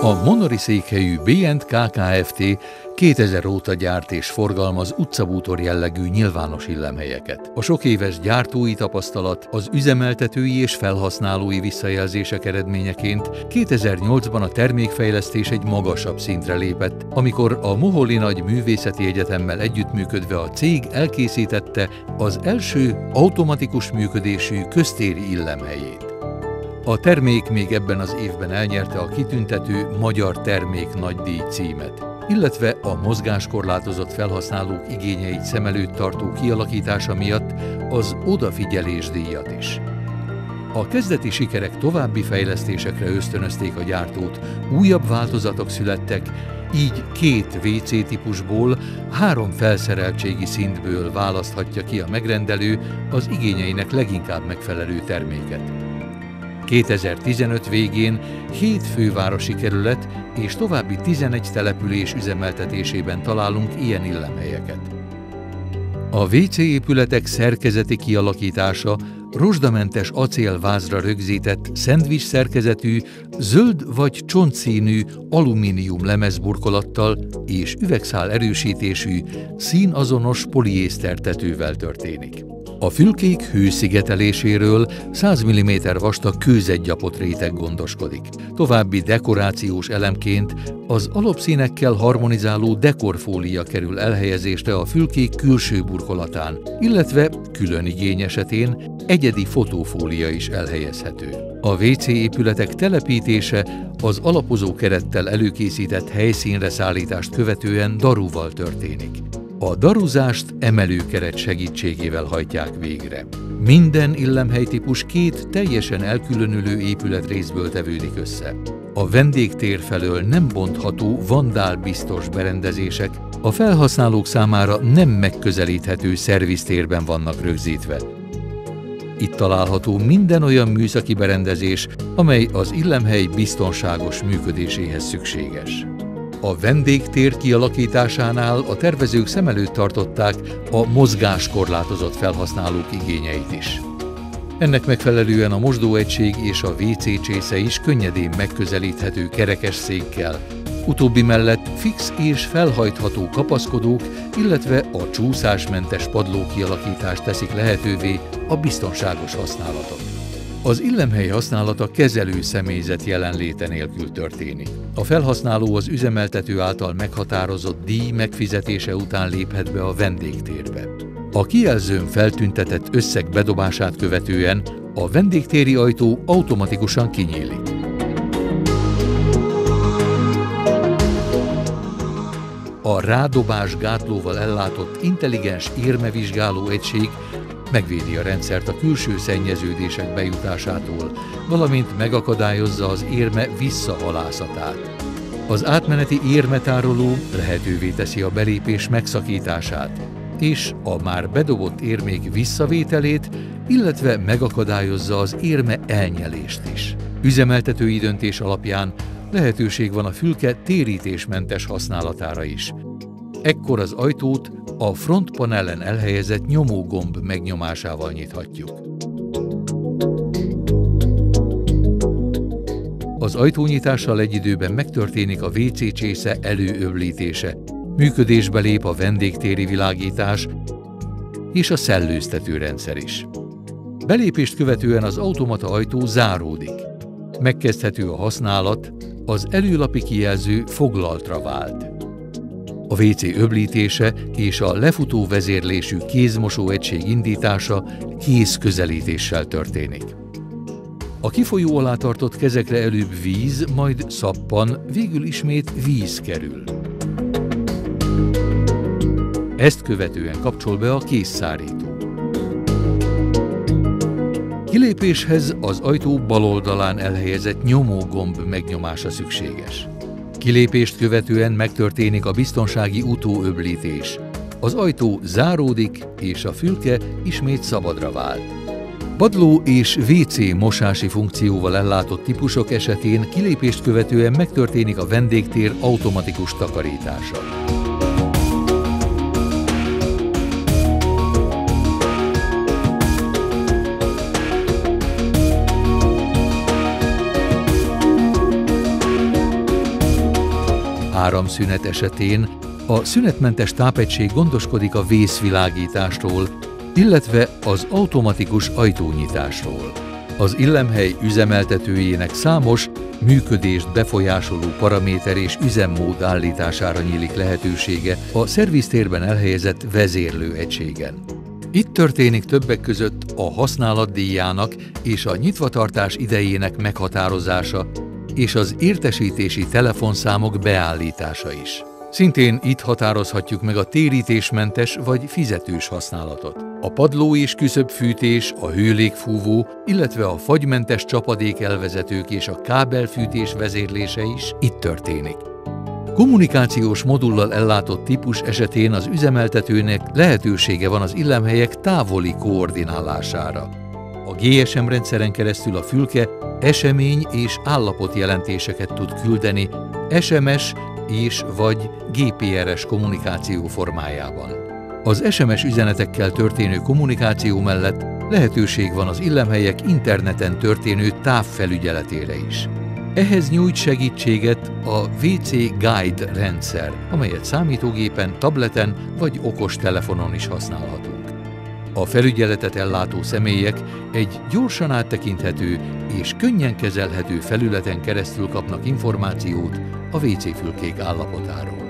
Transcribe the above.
A monori székhelyű B&K Kft. 2000 óta gyárt és forgalmaz utcabútor jellegű nyilvános illemhelyeket. A sok éves gyártói tapasztalat, az üzemeltetői és felhasználói visszajelzések eredményeként 2008-ban a termékfejlesztés egy magasabb szintre lépett, amikor a Moholi Nagy Művészeti Egyetemmel együttműködve a cég elkészítette az első automatikus működésű köztéri illemhelyét. A termék még ebben az évben elnyerte a kitüntető Magyar Termék Nagydíj címet, illetve a mozgáskorlátozott felhasználók igényeit szem előtt tartó kialakítása miatt az odafigyelés díjat is. A kezdeti sikerek további fejlesztésekre ösztönözték a gyártót, újabb változatok születtek, így 2 WC típusból 3 felszereltségi szintből választhatja ki a megrendelő az igényeinek leginkább megfelelő terméket. 2015 végén 7 fővárosi kerület és további 11 település üzemeltetésében találunk ilyen illemhelyeket. A WC épületek szerkezeti kialakítása rozsdamentes acélvázra rögzített szendvics szerkezetű, zöld vagy csontszínű alumínium lemezburkolattal és üvegszál erősítésű, színazonos poliészter tetővel történik. A fülkék hőszigeteléséről 100 mm vastag kőzetgyapot réteg gondoskodik. További dekorációs elemként az alapszínekkel harmonizáló dekorfólia kerül elhelyezésre a fülkék külső burkolatán, illetve külön igény esetén egyedi fotófólia is elhelyezhető. A WC épületek telepítése az alapozó kerettel előkészített helyszínre szállítást követően daruval történik. A daruzást emelőkeret segítségével hajtják végre. Minden illemhelytípus 2 teljesen elkülönülő épületrészből tevődik össze. A vendégtér felől nem bontható, vandálbiztos berendezések a felhasználók számára nem megközelíthető szerviztérben vannak rögzítve. Itt található minden olyan műszaki berendezés, amely az illemhely biztonságos működéséhez szükséges. A vendégtér kialakításánál a tervezők szem előtt tartották a mozgáskorlátozott felhasználók igényeit is. Ennek megfelelően a mosdóegység és a WC csésze is könnyedén megközelíthető kerekes székkel. Utóbbi mellett fix és felhajtható kapaszkodók, illetve a csúszásmentes padló kialakítást teszik lehetővé a biztonságos használatot. Az illemhely használata kezelő személyzet jelenléte nélkül történik. A felhasználó az üzemeltető által meghatározott díj megfizetése után léphet be a vendégtérbe. A kijelzőn feltüntetett összeg bedobását követően a vendégtéri ajtó automatikusan kinyílik. A rádobás gátlóval ellátott intelligens érmevizsgáló egység megvédi a rendszert a külső szennyeződések bejutásától, valamint megakadályozza az érme visszahalászatát. Az átmeneti érmetároló lehetővé teszi a belépés megszakítását, és a már bedobott érmék visszavételét, illetve megakadályozza az érme elnyelést is. Üzemeltetői döntés alapján lehetőség van a fülke térítésmentes használatára is. Ekkor az ajtót a frontpanelen elhelyezett nyomógomb megnyomásával nyithatjuk. Az ajtónyitással egy időben megtörténik a WC csésze előöblítése, működésbe lép a vendégtéri világítás és a szellőztetőrendszer is. Belépést követően az automata ajtó záródik. Megkezdhető a használat, az előlapi kijelző foglaltra vált. A WC öblítése és a lefutó vezérlésű kézmosó egység indítása kézközelítéssel történik. A kifolyó alá tartott kezekre előbb víz, majd szappan, végül ismét víz kerül. Ezt követően kapcsol be a kézszárító. Kilépéshez az ajtó bal oldalán elhelyezett nyomógomb megnyomása szükséges. Kilépést követően megtörténik a biztonsági utóöblítés. Az ajtó záródik, és a fülke ismét szabadra vált. Padló és WC mosási funkcióval ellátott típusok esetén kilépést követően megtörténik a vendégtér automatikus takarítása. áramszünet esetén a szünetmentes tápegység gondoskodik a vészvilágítástól, illetve az automatikus ajtónyitásról. Az illemhely üzemeltetőjének számos működést befolyásoló paraméter és üzemmód állítására nyílik lehetősége a szerviztérben elhelyezett vezérlőegységen. Itt történik többek között a használatdíjának és a nyitvatartás idejének meghatározása és az értesítési telefonszámok beállítása is. Szintén itt határozhatjuk meg a térítésmentes vagy fizetős használatot. A padló és küszöbfűtés, a hőlégfúvó, illetve a fagymentes csapadékelvezetők és a kábelfűtés vezérlése is itt történik. Kommunikációs modullal ellátott típus esetén az üzemeltetőnek lehetősége van az illemhelyek távoli koordinálására. A GSM rendszeren keresztül a fülke esemény- és állapotjelentéseket tud küldeni SMS és vagy GPRS kommunikáció formájában. Az SMS üzenetekkel történő kommunikáció mellett lehetőség van az illemhelyek interneten történő távfelügyeletére is. Ehhez nyújt segítséget a WC Guide rendszer, amelyet számítógépen, tableten vagy okostelefonon is használhatunk. A felügyeletet ellátó személyek egy gyorsan áttekinthető és könnyen kezelhető felületen keresztül kapnak információt a WC fülkék állapotáról.